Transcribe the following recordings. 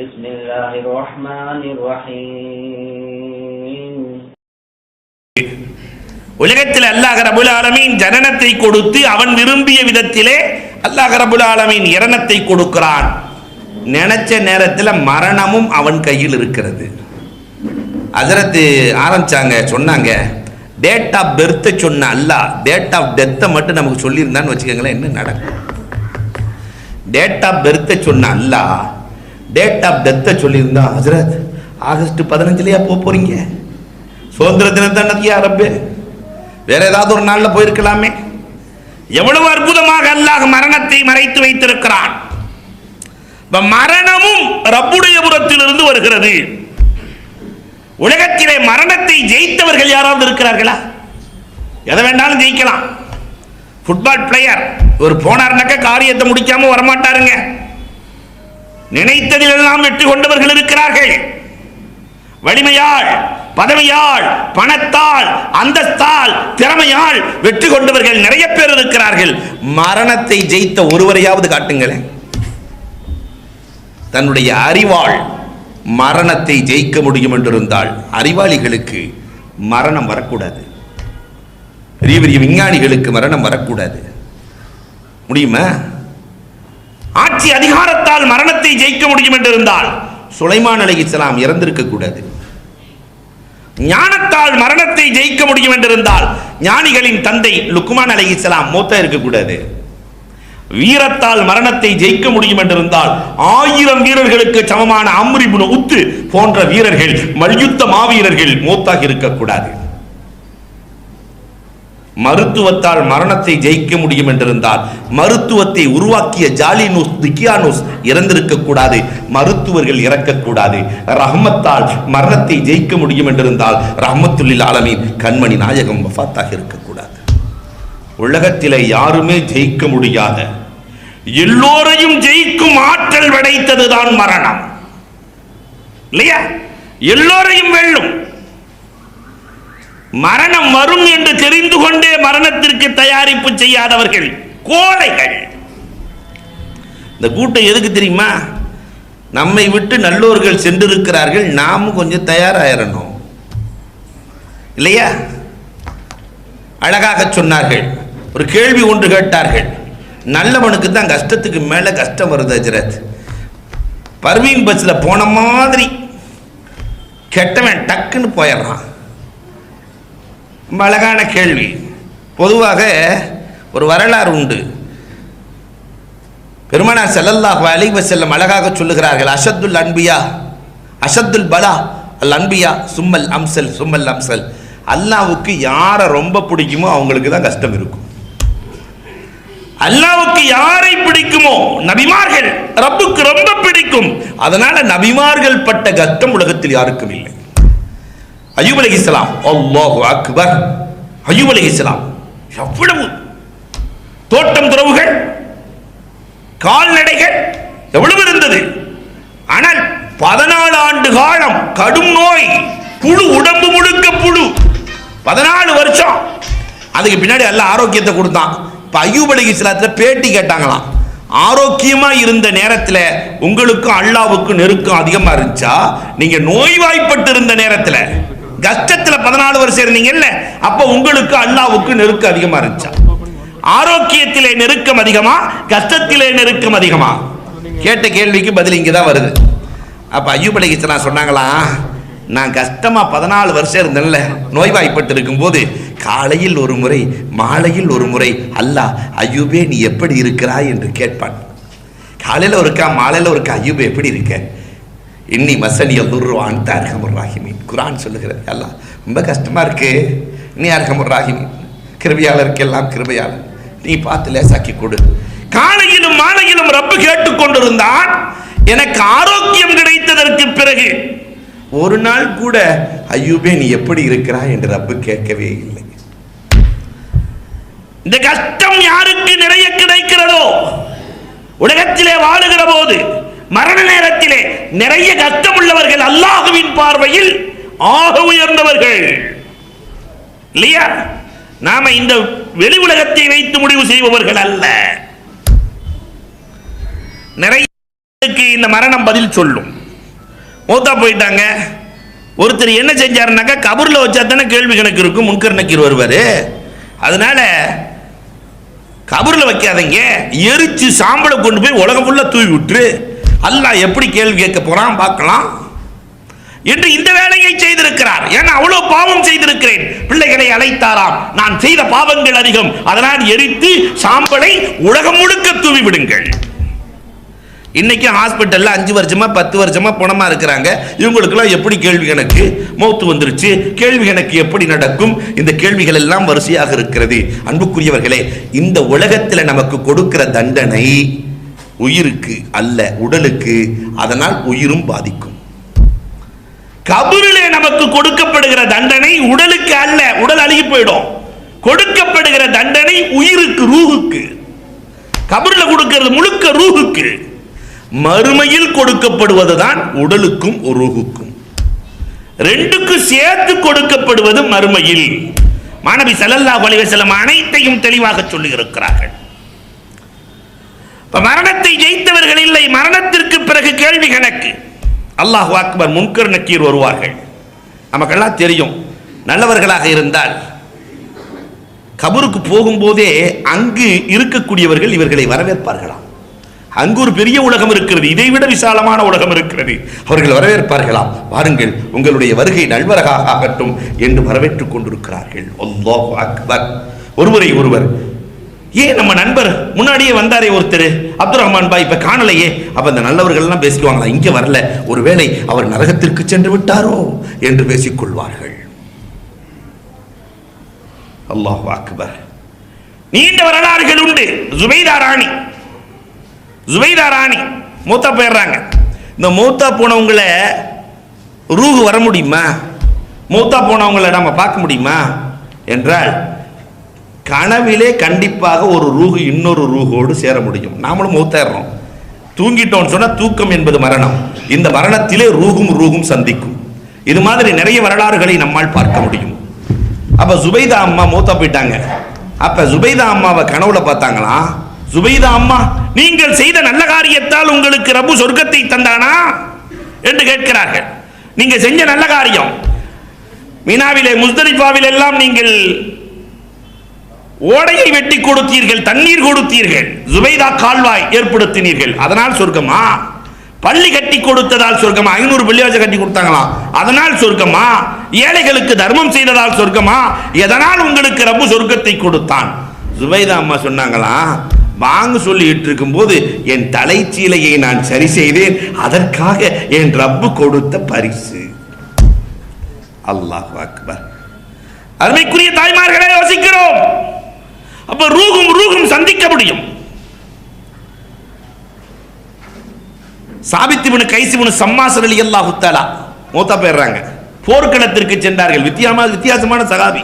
بسم الله الرحمن الرحيم. உலகத்தில் அல்லாஹ் ரப்பல் ஆலமீன் ஜனனத்தை கொடுத்து அவன் விரும்பிய விதத்திலே அல்லாஹ் ரப்பல் ஆலமீன் இரணத்தை கொடுக்கிறான். நினைச்ச நேரத்தில் மரணமும் அவன் கையில் இருக்கிறது. ஹஜ்ரத் ஆரம்பிச்சாங்க, சொன்னாங்க, டேட் ஆஃப் பெர்த்தை சொன்ன அல்லாஹ் டேட் ஆஃப் டெத்தை மட்டும் நமக்கு சொல்லியிருந்தான்னு வச்சுக்கோங்களேன், என்ன நடக்கும்? டேட் ஆஃப் பெர்த்தை சொன்ன அல்லாஹ் டேட் ஆஃப் டெத்தை சொல்லியிருந்தா, ஹஜ்ரத் ஆகஸ்ட் 15 போறீங்க, சுதந்திர தினத்தன்னைக்கு ரப்பே, வேற ஏதாவது ஒரு நாள்ல போயிருக்கலாமே. எவ்வளவு அற்புதமாக அல்லாஹ் மரணத்தை மறைத்து வைத்திருக்கிறான். மரணமும் ரப்புடைய புறத்திலிருந்து வருகிறது. உலகத்திலே மரணத்தை ஜெயித்தவர்கள் யாராவது இருக்கிறார்களா? எதை வேண்டாலும் ஜெயிக்கலாம். ஃபுட்பால் பிளேயர் ஒரு போனார்னாக்க காரியத்தை முடிக்காம வரமாட்டாருங்க. நினைத்ததிலெல்லாம் வெற்றி கொண்டவர்கள் இருக்கிறார்கள். வலிமையால், பதவியால், பணத்தால், அந்தஸ்தால், திறமையால் வெற்றி கொண்டவர்கள் நிறைய பேர் இருக்கிறார்கள். மரணத்தை ஜெயித்த ஒருவரையாவது காட்டுங்களேன். தன்னுடைய அறிவால் மரணத்தை ஜெயிக்க முடியும் என்றிருந்தால் அறிவாளிகளுக்கு மரணம் வரக்கூடாது, பெரிய பெரிய விஞ்ஞானிகளுக்கு மரணம் வரக்கூடாது. முடியுமா? ஆட்சி அதிகாரத்தால் மரணத்தை ஜெயிக்க முடியும் என்றிருந்தால் சுலைமான் அலைஹிஸ்ஸலாம் இறந்திருக்க கூடாது. ஞானத்தால் மரணத்தை ஜெயிக்க முடியும் என்றிருந்தால் ஞானிகளின் தந்தை லுக்மான் அலைஹிஸ்ஸலாம் மூத்தா இருக்கக்கூடாது. வீரத்தால் மரணத்தை ஜெயிக்க முடியும் என்றிருந்தால் 1000 வீரர்களுக்கு சமமான அம்ர் இப்னு உத்து போன்ற வீரர்கள், மல்யுத்த மாவீரர்கள் மூத்தாக இருக்கக்கூடாது. மருத்துவத்தால் மரணத்தை ஜெயிக்க முடியும் என்றிருந்தால் மருத்துவத்தை உருவாக்கிய ஜாலினூஸ் திக்கியானூஸ் இறந்திருக்க கூடாது, மருத்துவர்கள் இறக்கக்கூடாது. ரஹ்மத்தால் மரணத்தை ஜெயிக்க முடியும் என்றிருந்தால் ரஹ்மத்துல்லில் ஆலமீன் கண்மணி நாயகம் வஃபாத்தாக இருக்கக்கூடாது. உலகத்திலே யாருமே ஜெயிக்க முடியாத, எல்லோரையும் ஜெயிக்கும் ஆற்றல் படைத்ததுதான் மரணம், இல்லையா? எல்லோரையும் வெல்லும். மரணம் வரும் என்று தெரிந்து கொண்டே மரணத்திற்கு தயாரிப்பு செய்யாதவர்கள் கோழைகள். இந்த கூட்டம் எதுக்கு தெரியுமா? நம்மை விட்டு நல்லோர்கள் சென்றிருக்கிறார்கள், நாமும் கொஞ்சம் தயாராயிரணும், இல்லையா? அழகாக சொன்னார்கள். ஒரு கேள்வி ஒன்று கேட்டார்கள், நல்லவனுக்கு தான் கஷ்டத்துக்கு மேல கஷ்டம் வருது ஹஜ்ரத். பர்வீன் பஸ்ல போன மாதிரி கெட்டவன் டக்குன்னு போயிடுறான். ரொம்ப அழகான கேள்வி. பொதுவாக ஒரு வரலாறு உண்டு. பெருமானார் ஸல்லல்லாஹு அலைஹி வஸல்லம் அழகாக சொல்லுகிறார்கள், அஷத்துல் அன்பியா அஷத்துல் பலா அல் அன்பியா சும்மல் அம்சல் சும்மல் அம்சல். அல்லாஹ்வுக்கு யாரை ரொம்ப பிடிக்குமோ அவங்களுக்கு தான் கஷ்டம் இருக்கும். அல்லாஹ்வுக்கு யாரை பிடிக்குமோ, நபிமார்கள் ரப்புக்கு ரொம்ப பிடிக்கும், அதனால நபிமார்கள் பட்ட கஷ்டம் உலகத்தில் யாருக்கும் இல்லை. அய்யூப் அலைஹிஸ்ஸலாம், அல்லாஹு அக்பர், அய்யூப் அலைஹிஸ்ஸலாம் எவ்வளவு தோட்டம் துறவுகள், கால்நடைகள் எவ்வளவு இருந்தது. ஆனால் 14 ஆண்டு காலம் கடும் நோய், புழு, உடம்பு முழுக்க புழு, 14 வருஷம். அதுக்கு பின்னாடி எல்லாம் ஆரோக்கியத்தை கொடுத்தான். இப்ப அய்யூப் அலைஹிஸ்ஸலாத்துல பேட்டி கேட்டாங்களாம், ஆரோக்கியமா இருந்த நேரத்தில் உங்களுக்கும் அல்லாஹ்வுக்கும் நெருக்கம் அதிகமா இருந்துச்சா, நீங்க நோய்வாய்ப்பட்டு இருந்த நேரத்தில் கஷ்டத்துல 14 வருஷம் இருந்தீங்கல்ல, அப்ப உங்களுக்கு அல்லாஹ்வுக்கு நெருக்கம் அதிகமா இருந்துச்சா? ஆரோக்கியத்திலே நெருக்கம் அதிகமா, கஷ்டத்திலே நெருக்கம் அதிகமா? கேட்ட கேள்விக்கு பதில் இங்கதான் வருது. அப்ப அய்யூப் அலைஹிஸ்ஸலாம் சொன்னாங்களா, நான் கஷ்டமா 14 வருஷம் இருந்தேன்ல, நோய்வாய்ப்பட்டு இருக்கும் போது காலையில் ஒரு முறை மாலையில் ஒரு முறை அல்லாஹ் அய்யூபே நீ எப்படி இருக்கிறாய் என்று கேட்பான். காலையில் ஒருக்கா மாலையில் ஒருக்கா, அய்யூபே எப்படி இருக்க, இன்னி மசனிய துர்வான் அர்ஹமுர் ராஹிமீன். குர்ஆன் சொல்லுகிறது, அல்லாஹ் ரொம்ப கஷ்டமா இருக்கு, நீ அர்ஹமுர் ராஹிமீன், கிருபையாளருக்கெல்லாம் கிருபையாளர், நீ பார்த்து லேசாக்கி கொடு. காலையிலும் மாலையிலும் ரப்பு கேட்டுக்கொண்டிருந்தான். எனக்கு ஆரோக்கியம் கிடைத்ததற்கு பிறகு ஒரு நாள் கூட அய்யூபே நீ எப்படி இருக்கிறாய் என்று ரப்பு கேட்கவே இல்லை. இந்த கஷ்டம் யாருக்கு நிறைய கிடைக்கிறதோ, உலகத்திலே வாழுகிற போது மரண நேரத்திலே நிறைய கஷ்டம் உள்ளவர்கள் அல்லாஹ்வின் பார்வையில் ஆக உயர்ந்தவர்கள், இல்லையா? நாம இந்த வெளி உலகத்தை வைத்து முடிவு செய்பவர்கள் அல்ல. நிறைய இந்த மரணம் பதில் சொல்லும். மூத்தா போயிட்டாங்க. ஒருத்தர் என்ன செஞ்சாருனாக்கா, கபூரில் வச்சா தானே கேள்வி கணக்கு இருக்கும், முன்கர் நக்கீர் வருவார். அதனால கபூரில் வைக்காதீங்க, எரிச்சு சாம்பலை கொண்டு போய் உலகம் ஃபுல்லாக தூவி விட்டுரு, அல்லாஹ் எப்படி கேள்வி கேட்க போறான் பார்க்கலாம் என்று இந்த வேலையை செய்திருக்கிறார். ஏன்னா அவ்வளவு பாவம் செய்திருக்கிறேன். பிள்ளைகளை அழைத்தாராம், நான் செய்த பாவங்கள் அதிகம், அதனால் எரித்து சாம்பலை உலகம் முழுக்க தூவி விடுங்கள். இன்னைக்கு ஹாஸ்பிட்டல்ல 5 வருஷமா 10 வருஷமா பணமா இருக்கிறாங்க. இவங்களுக்கெல்லாம் எப்படி கேள்வி கணக்கு, மௌத்து வந்துருச்சு, கேள்வி கணக்கு எப்படி நடக்கும்? இந்த கேள்விகள் எல்லாம் வரிசையாக இருக்கிறது. அன்புக்குரியவர்களே, இந்த உலகத்தில் நமக்கு கொடுக்கிற தண்டனை உயிருக்கு அல்ல, உடலுக்கு. அதனால் உயிரும் பாதிக்கும். கபரிலே நமக்கு கொடுக்கப்படுகிற தண்டனை உடலுக்கு அல்ல, உடல் அழுகி போயிடும். கொடுக்கப்படுகிற தண்டனை உயிருக்கு, ரூஹுக்கு. கபரில் கொடுக்கிறது முழுக்க ரூஹுக்கு. மறுமையில் கொடுக்கப்படுவதுதான் உடலுக்கும் ரூஹுக்கும், ரெண்டுக்கும் சேர்த்து கொடுக்கப்படுவது மறுமையில். மாணவி ஸல்லல்லாஹு அலைஹி வஸல்லம் அனைத்தையும் தெளிவாக சொல்லி இருக்கிறார்கள். மரணத்தை ஜெயித்தவர்கள் இல்லை, மரணத்திற்கு பிறகு கேள்வி கணக்கு. அல்லாஹு அக்பர், முன்கர் நக்கீர் வருவார்கள். நமக்கெல்லாம் தெரியும், நல்லவர்களாக இருந்தால் கபருக்கு போகும்போதே அங்கு இருக்கக்கூடியவர்கள் இவர்களை வரவேற்பார்களாம். அங்கு ஒரு பெரிய உலகம் இருக்கிறது, இதைவிட விசாலமான உலகம் இருக்கிறது. அவர்கள் வரவேற்பார்களாம், வாருங்கள், உங்களுடைய வருகை நல்வரகாக ஆகட்டும் என்று வரவேற்றுக் கொண்டிருக்கிறார்கள். அல்லாஹு அக்பர். ஒருவரை ஒருவர், ஏன் நம்ம நண்பர் முன்னாடியே வந்தாரே ஒருத்தர் அப்துல் ரஹ்மான் பாய், இப்ப காணலையே, அப்ப அந்த நல்லவர்கள் எல்லாம் பேசிக்குவாங்களா, இங்க வரல, ஒருவேளை அவர் நரகத்திற்கு சென்று விட்டாரோ என்று பேசிக்கொள்வார்கள். அல்லாஹு அக்பர். நீண்ட வரலாறுகள் உண்டு. ஜுபைதா ராணி மூத்தா போயிடுறாங்க. இந்த மூத்தா போனவங்களை ரூஹு வர முடியுமா? மூத்தா போனவங்களை நம்ம பார்க்க முடியுமா என்றால், கனவிலே கண்டிப்பாக ஒரு ரூஹு இன்னொரு ரூஹோடு சேர முடியும். நாமளும் மூத்தாடுறோம், தூங்கிட்டோம்னு சொன்னா தூக்கம் என்பது மரணம். இந்த மரணத்திலே ரூஹும் சந்திக்கும். இது மாதிரி நிறைய வரலாறுகளை நம்மால் பார்க்க முடியும். அப்ப ஜுபைதா அம்மா மூத்தா போயிட்டாங்க. அப்ப ஜுபைதா அம்மாவை கனவுல பார்த்தாங்களா? ஜுபைதா அம்மா, நீங்கள் செய்த நல்ல காரியத்தால் உங்களுக்கு ரப்பு சொர்க்கத்தை தந்தானா என்று கேட்கிறார்கள். நீங்க செஞ்ச நல்ல காரியம், மீனாவிலே முஸ்தலிஃபாவில் எல்லாம் நீங்கள் ஓடையை வெட்டி கொடுத்தீர்கள், தண்ணீர் கொடுத்தீர்கள், ஜுபைதா கால்வாய் ஏற்படுத்தினீர்கள், அதனால் சொர்க்கமா? பள்ளி கட்டி கொடுத்ததால் சொர்க்கமா? 500 பள்ளிவாசல் கட்டி கொடுத்தாங்களாம், அதனால் சொர்க்கமா? ஏழைகளுக்கு தர்மம் செய்ததால் சொர்க்கமா? எதனால் உங்களுக்கு ரப்பு சொர்க்கத்தை கொடுத்தான்? ஜுபைதா அம்மா சொன்னாங்களா, வாங்க சொல்லிட்டு இருக்கும் போது என் தலைச்சீலையை நான் சரி செய்தேன், அதற்காக என் ரப்பு கொடுத்த பரிசு. அல்லாஹ் அக்பர். அருமைக்குரிய தாய்மார்களே, யோசிக்கிறோம். அப்ப ரூஹும் சந்திக்க முடியும். சாபித் இப்னு கைஸ் இப்னு ஸம்மாஸ் ரலியல்லாஹு தஆலா மூத்தா போயிடுறாங்க. போர்க்களத்திற்கு சென்றார்கள். வித்தியாசமான சகாபி.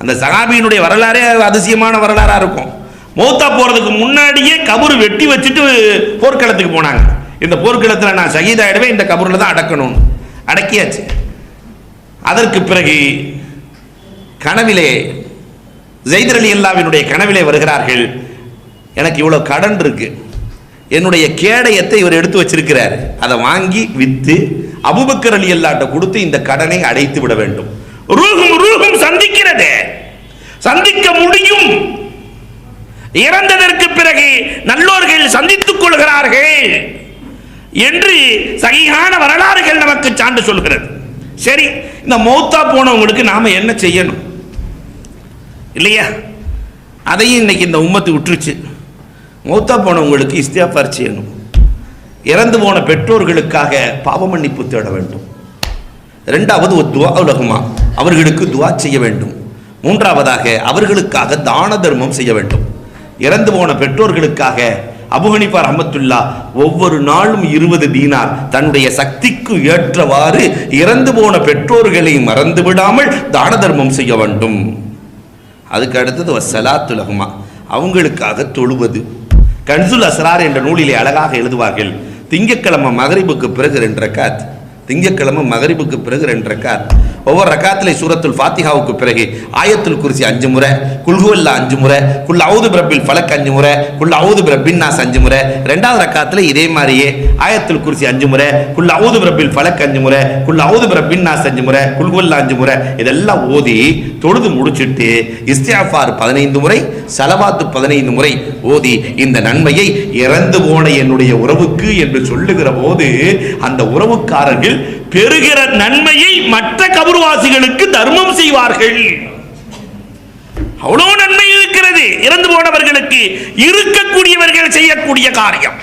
அந்த சகாபியினுடைய வரலாறே அதிசயமான வரலாறா இருக்கும். மூத்தா போறதுக்கு முன்னாடியே கபரு வெட்டி வச்சுட்டு போர்க்களத்துக்கு போனாங்க. இந்த போர்க்களத்தில் நான் ஷஹீதாயிடுவேன், இந்த கபூரில் தான் அடக்கணும். அடக்கியாச்சு. அதற்கு பிறகு கனவிலே ஸைத் ரலியல்லாஹுவினுடைய கனவிலே வருகிறார்கள். எனக்கு இவ்வளவு கடன் இருக்கு, என்னுடைய கேடயத்தை இவர் எடுத்து வச்சிருக்கிறார், அதை வாங்கி வித்து அபூபக்கர் ரலியல்லாஹு கொடுத்து இந்த கடனை அடைத்து விட வேண்டும். ரூஹும் சந்திக்கிறது, சந்திக்க முடியும். இறந்ததற்கு பிறகு நல்லோர்கள் சந்தித்துக் கொள்கிறார்கள் என்று சகிஹான வரலாறுகள் நமக்கு சான்று சொல்கிறது. சரி, இந்த மௌத்தா போனவங்களுக்கு நாம என்ன செய்யணும் இல்லையா? அதையும் இன்னைக்கு இந்த உம்மத்து விட்டுருச்சு. மௌத்தா போனவங்களுக்கு இஸ்திக்ஃபார் செய்யணும். இறந்து போன பெற்றோர்களுக்காக பாவ மன்னிப்பு தேட வேண்டும். இரண்டாவது துஆ உலகமா, அவர்களுக்கு துஆ செய்ய வேண்டும். மூன்றாவதாக அவர்களுக்காக தான தர்மம் செய்ய வேண்டும். இறந்து போன பெற்றோர்களுக்காக அபூ ஹனீஃபா ரஹ்மத்துல்லாஹ் ஒவ்வொரு நாளும் 20 தீனார் தன்னுடைய சக்திக்கு ஏற்றவாறு இறந்து போன பெற்றோர்களை மறந்து விடாமல் தான தர்மம் செய்ய வேண்டும். அதுக்கு அடுத்தது வஸ்ஸலாத்து லஹுமா, அவங்களுக்காக தொழுவது. கன்சுல் அஸ்ரார் என்ற நூலிலே அழகாக எழுதுவார்கள், திங்கட்கிழமை மகரிபுக்கு பிறகு 2 ரக்காத், திங்கட்கிழமை மகரிபுக்கு பிறகு 2 ரக்காத் ஒவ்வொரு ரக்காத்திலே சூரத்துல் ஃபாத்திஹாவுக்கு பிறகு ஆயத்துல் குர்சி 5 முறை, குல்ஹுவல்லா 5 முறை, குல் அவுது பிரப்பில் ஃபலக் 5 முறை, குல் அவுது பிரப்பின் நாஸ் 5 முறை. ரெண்டாவது ரக்காத்துல இதே மாதிரியே ஆயத்துல் குர்சி 5 முறை, குல் அவுது பிரப்பில் ஃபலக் 5 முறை, குல் அவுது பிரப்பின் நாஸ் 5 முறை, குல்ஹுவல்லா 5 முறை இதெல்லாம் ஓதி தொழுது முடிச்சிட்டு இஸ்திக்ஃபார் 15 முறை, ஸலவாத் 15 முறை ஓதி இந்த நன்மையை இறந்து போன என்னுடைய உறவுக்கு என்று சொல்லுகிற போது அந்த உறவுக்காரர்கள் பெறுகிற நன்மையை மற்ற கபர்வாசிகளுக்கு தர்மம் செய்வார்கள். அவ்வளவு நன்மை இருக்கிறது இறந்து போனவர்களுக்கு. இருக்கக்கூடியவர்கள் செய்யக்கூடிய காரியம்.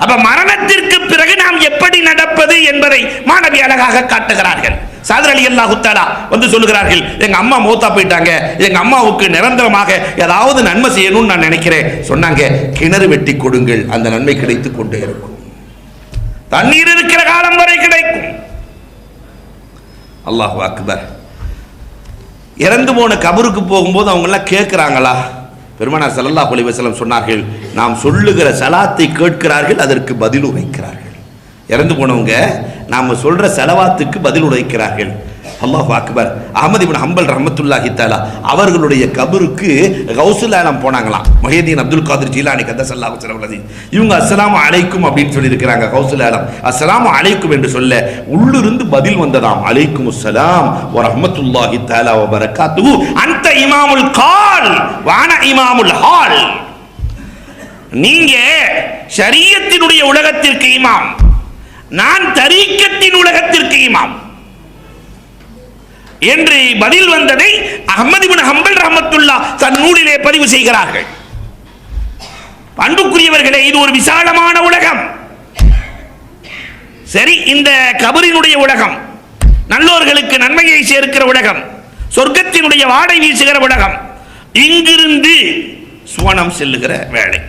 அப்ப மரணத்திற்கு பிறகு நாம் எப்படி நடப்பது என்பதை மாணவி அழகாக காட்டுகிறார்கள். சாதர் அலி அல்லாஹு தஆலா வந்து சொல்லுகிறார்கள், எங்க அம்மா மௌத்தா போயிட்டாங்க, எங்க அம்மாவுக்கு நிரந்தரமாக ஏதாவது நன்மை செய்யணும்னு நான் நினைக்கிறேன். சொன்னாங்க, கிணறு வெட்டி கொடுங்கள், அந்த நன்மை கிடைத்துக் கொண்டே இருக்கும். தண்ணீர் இருக்கிற காலம் வரை கிடைக்கும். அல்லாஹு அக்பர். இறந்து போன கபருக்கு போகும்போது அவங்க எல்லாம் கேட்கிறாங்களா? பெருமானார் ஸல்லல்லாஹு அலைஹி வஸல்லம் சொன்னார்கள், நாம் சொல்லுகிற ஸலாத்தை கேட்கிறார்கள், அதற்கு பதில் உரைக்கிறார்கள். இறந்து போனவங்க நாம சொல்ற ஸலவாத்துக்கு பதில் உரைக்கிறார்கள். அல்லாஹு அக்பர். அஹ்மத் இப்னு ஹம்பல் ரஹ்மத்துல்லாஹி தஆலா அவர்களுடைய கபருக்கு கௌசுல் ஆலம் போனாங்களாம். முஹியதீன் அப்துல் காதிர் ஜீலானி கத்தஸல்லாஹு தஆலா இவங்க அஸ்ஸலாமு அலைக்கும் அப்படின்னு சொல்லி இருக்கிறாங்க. கௌசுல் ஆலம் அஸ்ஸலாமு அலைக்கும் என்று சொல்ல உள்ளிருந்து பதில் வந்ததாம், அலைக்குமுஸ் ஸலாம் வ ரஹ்மத்துல்லாஹி தஆலா வ பரக்காத்துஹு அன்த இமாமுல் கால் வ அன இமாமுல் ஹால். நீங்க ஷரியத்தினுடைய உலகத்திற்கு இமாம், நான் தரீக்கத்தின் உலகத்திற்கு இமாம் என்று பதில் வந்ததை அஹ்மத் இப்னு ஹம்பல் ரஹ்மத்துல்லாஹ் தன் நூலிலே பதிவு செய்கிறார்கள். அன்புக்குரியவர்களே, இது ஒரு விசாலமான உலகம். சரி, இந்த கபரினுடைய உலகம், நல்லோர்களுக்கு நன்மையை சேர்க்கிற உலகம், சொர்க்கத்தினுடைய வாடை வீசுகிற உலகம், இங்கிருந்து சுவனம் செல்லுகிற வேலை.